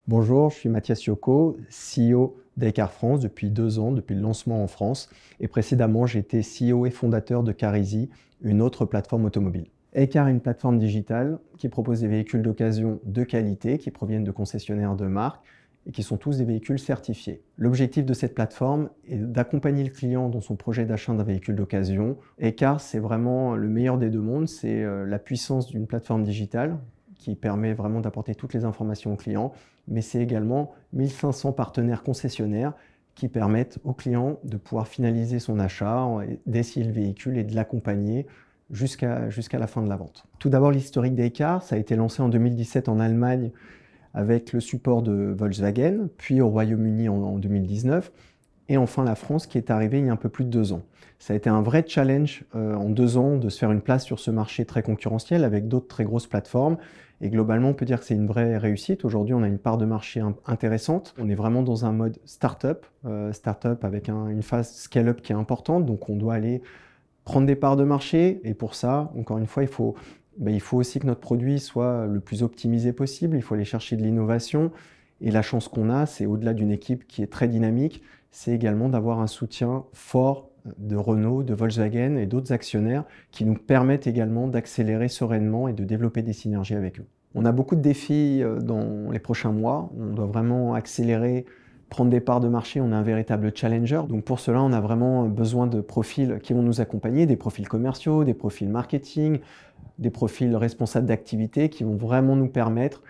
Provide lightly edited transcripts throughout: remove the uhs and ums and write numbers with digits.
Bonjour, je suis Mathias Yoko, CEO d'Ecar France depuis 2 ans, depuis le lancement en France. Et précédemment, j'étais CEO et fondateur de Carizy, une autre plateforme automobile. Ecar est une plateforme digitale qui propose des véhicules d'occasion de qualité, qui proviennent de concessionnaires de marque et qui sont tous des véhicules certifiés. L'objectif de cette plateforme est d'accompagner le client dans son projet d'achat d'un véhicule d'occasion. Ecar, c'est vraiment le meilleur des deux mondes, c'est la puissance d'une plateforme digitale qui permet vraiment d'apporter toutes les informations au client, mais c'est également 1500 partenaires concessionnaires qui permettent au client de pouvoir finaliser son achat, d'essayer le véhicule et de l'accompagner jusqu'à la fin de la vente. Tout d'abord, l'historique d'Ecar, ça a été lancé en 2017 en Allemagne avec le support de Volkswagen, puis au Royaume-Uni en 2019, et enfin la France qui est arrivée il y a un peu plus de 2 ans. Ça a été un vrai challenge en 2 ans de se faire une place sur ce marché très concurrentiel avec d'autres très grosses plateformes. Et globalement, on peut dire que c'est une vraie réussite. Aujourd'hui, on a une part de marché intéressante. On est vraiment dans un mode start-up avec une phase scale-up qui est importante. Donc, on doit aller prendre des parts de marché. Et pour ça, encore une fois, il faut aussi que notre produit soit le plus optimisé possible. Il faut aller chercher de l'innovation. Et la chance qu'on a, c'est au-delà d'une équipe qui est très dynamique, c'est également d'avoir un soutien fort de Renault, de Volkswagen et d'autres actionnaires qui nous permettent également d'accélérer sereinement et de développer des synergies avec eux. On a beaucoup de défis dans les prochains mois. On doit vraiment accélérer, prendre des parts de marché. On est un véritable challenger. Donc pour cela, on a vraiment besoin de profils qui vont nous accompagner, des profils commerciaux, des profils marketing, des profils responsables d'activité qui vont vraiment nous permettre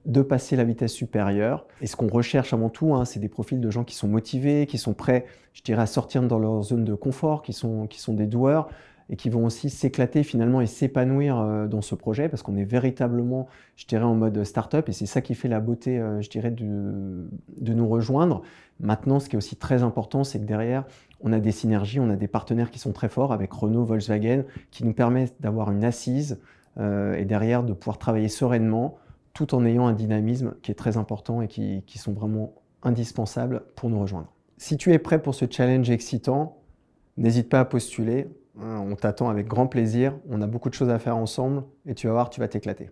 de passer la vitesse supérieure. Et ce qu'on recherche avant tout, c'est des profils de gens qui sont motivés, qui sont prêts, je dirais, à sortir dans leur zone de confort, qui sont des doueurs et qui vont aussi s'éclater finalement et s'épanouir dans ce projet parce qu'on est véritablement, je dirais, en mode start-up et c'est ça qui fait la beauté, je dirais, de nous rejoindre. Maintenant, ce qui est aussi très important, c'est que derrière, on a des synergies, on a des partenaires qui sont très forts avec Renault, Volkswagen, qui nous permettent d'avoir une assise et derrière de pouvoir travailler sereinement tout en ayant un dynamisme qui est très important et qui sont vraiment indispensables pour nous rejoindre. Si tu es prêt pour ce challenge excitant, n'hésite pas à postuler. On t'attend avec grand plaisir. On a beaucoup de choses à faire ensemble et tu vas voir, tu vas t'éclater.